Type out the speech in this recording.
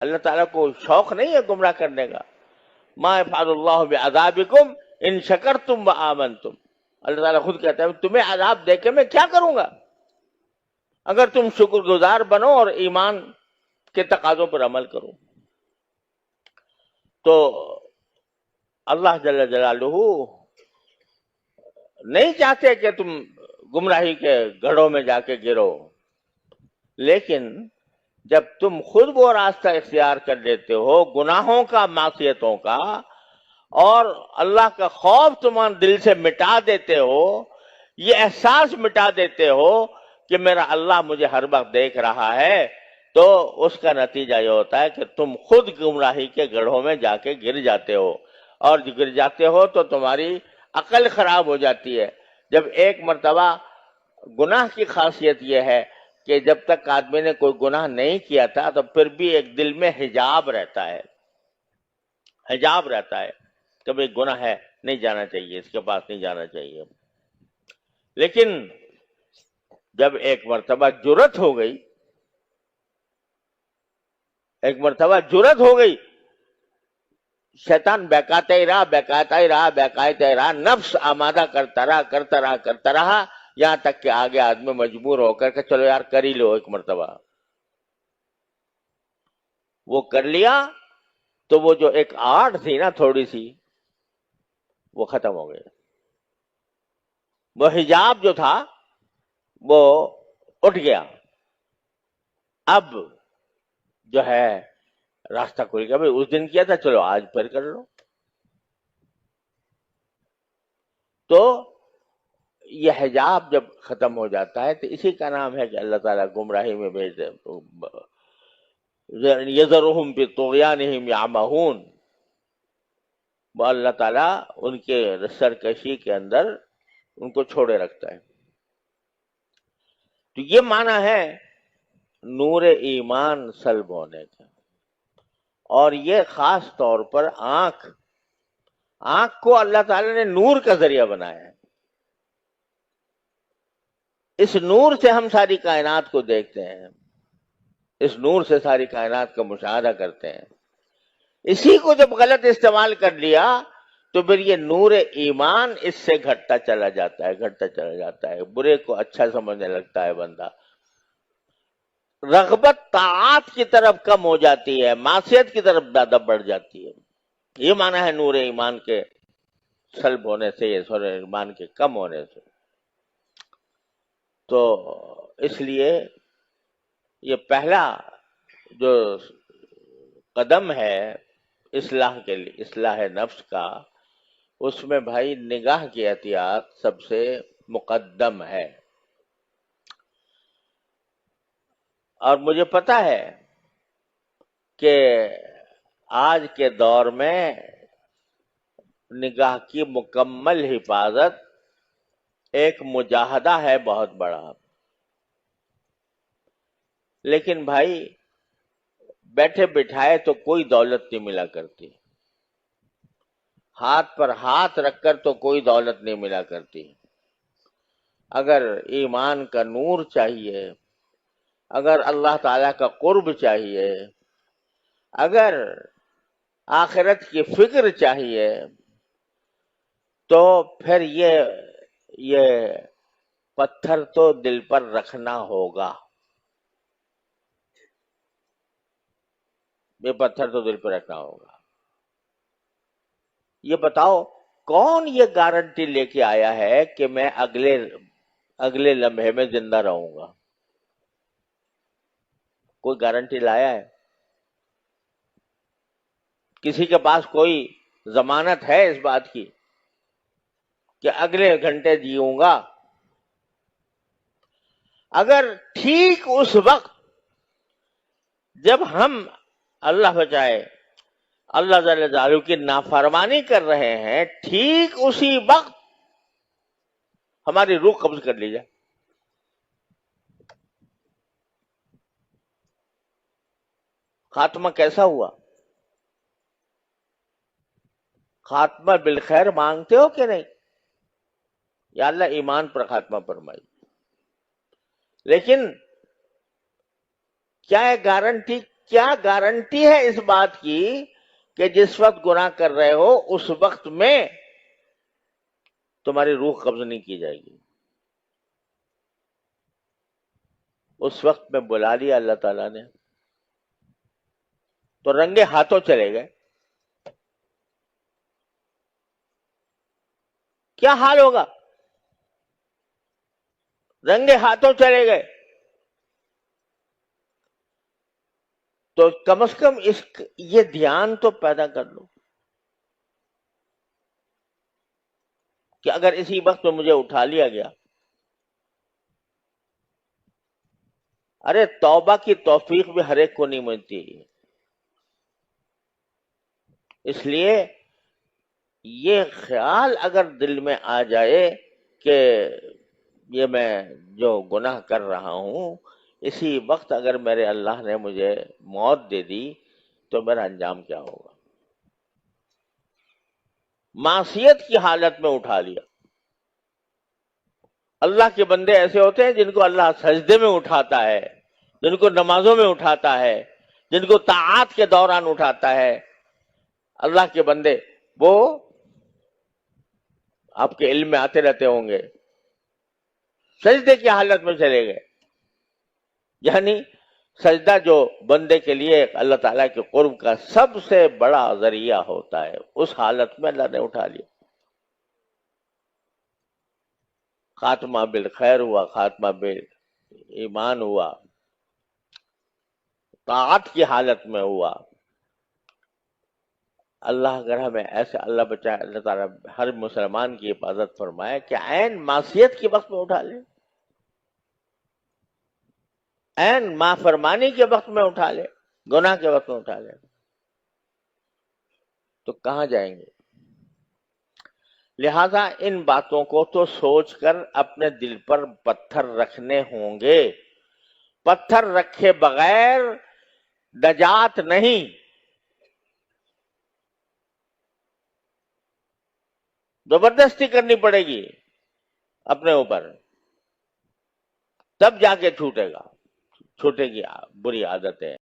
اللہ تعالیٰ کو شوق نہیں ہے گمراہ کرنے کا. ما یفعل اللہ بعذابکم ان شکرتم وآمنتم. اللہ تعالیٰ خود کہتا ہے تمہیں عذاب دے کے میں کیا کروں گا اگر تم شکر گزار بنو اور ایمان کے تقاضوں پر عمل کرو. تو اللہ جل جلالہ نہیں چاہتے کہ تم گمراہی کے گڑھوں میں جا کے گرو، لیکن جب تم خود وہ راستہ اختیار کر لیتے ہو گناہوں کا، معصیتوں کا، اور اللہ کا خوف تمہارے دل سے مٹا دیتے ہو، یہ احساس مٹا دیتے ہو کہ میرا اللہ مجھے ہر وقت دیکھ رہا ہے، تو اس کا نتیجہ یہ ہوتا ہے کہ تم خود گمراہی کے گڑھوں میں جا کے گر جاتے ہو، اور گر جاتے ہو تو تمہاری عقل خراب ہو جاتی ہے. جب ایک مرتبہ گناہ کی خاصیت یہ ہے کہ جب تک آدمی نے کوئی گناہ نہیں کیا تھا تو پھر بھی ایک دل میں حجاب رہتا ہے، حجاب رہتا ہے کہ بھئی گناہ ہے، نہیں جانا چاہیے، اس کے پاس نہیں جانا چاہیے. لیکن جب ایک مرتبہ جرأت ہو گئی، ایک مرتبہ جرأت ہو گئی، شیطان بہکاتا ہی رہا، بہکاتا ہی رہا، بہکاتا ہی رہا، نفس آمادہ کرتا رہا، یہاں تک کہ آگے آدمی مجبور ہو کر کہ چلو یار کر ہی لو. ایک مرتبہ وہ کر لیا تو وہ جو ایک آڑ تھی نا تھوڑی سی، وہ ختم ہو گئی. وہ حجاب جو تھا وہ اٹھ گیا. اب جو ہے راستہ کھل گیا. بھائی اس دن کیا تھا، چلو آج پھر کر لو. تو یہ حجاب جب ختم ہو جاتا ہے تو اسی کا نام ہے کہ اللہ تعالیٰ گمراہی میں بھیج دے. یذرہم فی طغیانہم یعمہون، وہ اللہ تعالیٰ ان کے سرکشی کے اندر ان کو چھوڑے رکھتا ہے. تو یہ معنی ہے نور ایمان سلب ہونے کا. اور یہ خاص طور پر آنکھ کو اللہ تعالیٰ نے نور کا ذریعہ بنایا ہے. اس نور سے ہم ساری کائنات کو دیکھتے ہیں، اس نور سے ساری کائنات کا مشاہدہ کرتے ہیں. اسی کو جب غلط استعمال کر لیا تو پھر یہ نور ایمان اس سے گھٹتا چلا جاتا ہے. برے کو اچھا سمجھنے لگتا ہے بندہ، رغبت طاعات کی طرف کم ہو جاتی ہے، معصیت کی طرف زیادہ بڑھ جاتی ہے. یہ معنی ہے نور ایمان کے سلب ہونے سے، یہ نور ایمان کے کم ہونے سے. تو اس لیے یہ پہلا جو قدم ہے اصلاح کے لیے، اصلاح نفس کا، اس میں بھائی نگاہ کی احتیاط سب سے مقدم ہے. اور مجھے پتا ہے کہ آج کے دور میں نگاہ کی مکمل حفاظت ایک مجاہدہ ہے بہت بڑا. لیکن بھائی بیٹھے بٹھائے تو کوئی دولت نہیں ملا کرتی، ہاتھ پر ہاتھ رکھ کر تو کوئی دولت نہیں ملا کرتی. اگر ایمان کا نور چاہیے، اگر اللہ تعالیٰ کا قرب چاہیے، اگر آخرت کی فکر چاہیے، تو پھر یہ پتھر تو دل پر رکھنا ہوگا. یہ پتھر تو دل پر رکھنا ہوگا. یہ بتاؤ کون یہ گارنٹی لے کے آیا ہے کہ میں اگلے لمحے میں زندہ رہوں گا؟ کوئی گارنٹی لایا ہے؟ کسی کے پاس کوئی ضمانت ہے اس بات کی کہ اگلے گھنٹے جیوں گا؟ اگر ٹھیک اس وقت جب ہم، اللہ بچائے، اللہ جل جلالہ کی نافرمانی کر رہے ہیں، ٹھیک اسی وقت ہماری روح قبض کر لی جائے، خاتمہ کیسا ہوا؟ خاتمہ بالخیر مانگتے ہو کہ نہیں؟ یا اللہ ایمان پر خاتمہ فرمائی. لیکن کیا ہے گارنٹی کیا گارنٹی ہے اس بات کی کہ جس وقت گناہ کر رہے ہو اس وقت میں تمہاری روح قبض نہیں کی جائے گی؟ اس وقت میں بلا لیا اللہ تعالیٰ نے تو رنگے ہاتھوں چلے گئے. کیا حال ہوگا؟ رنگے ہاتھوں چلے گئے. تو کم از کم یہ دھیان تو پیدا کر لو کہ اگر اسی وقت میں مجھے اٹھا لیا گیا. ارے توبہ کی توفیق بھی ہر ایک کو نہیں ملتی. اس لیے یہ خیال اگر دل میں آ جائے کہ یہ میں جو گناہ کر رہا ہوں اسی وقت اگر میرے اللہ نے مجھے موت دے دی تو میرا انجام کیا ہوگا. معصیت کی حالت میں اٹھا لیا. اللہ کے بندے ایسے ہوتے ہیں جن کو اللہ سجدے میں اٹھاتا ہے، جن کو نمازوں میں اٹھاتا ہے، جن کو طاعات کے دوران اٹھاتا ہے. اللہ کے بندے وہ آپ کے علم میں آتے رہتے ہوں گے، سجدے کی حالت میں چلے گئے. یعنی سجدہ جو بندے کے لیے اللہ تعالیٰ کے قرب کا سب سے بڑا ذریعہ ہوتا ہے، اس حالت میں اللہ نے اٹھا لیا. خاتمہ بالخیر ہوا، خاتمہ ایمان ہوا، طاعت کی حالت میں ہوا. اللہ اگر ہمیں ایسے اللہ بچائے، اللہ تعالیٰ ہر مسلمان کی حفاظت فرمائے کہ عین معصیت کے وقت میں اٹھا لے، عین نافرمانی کے وقت میں اٹھا لے، گناہ کے وقت میں اٹھا لے، تو کہاں جائیں گے؟ لہذا ان باتوں کو تو سوچ کر اپنے دل پر پتھر رکھنے ہوں گے. پتھر رکھے بغیر نجات نہیں. زبردستی کرنی پڑے گی اپنے اوپر، تب جا کے چھوٹے گی بری عادتیں.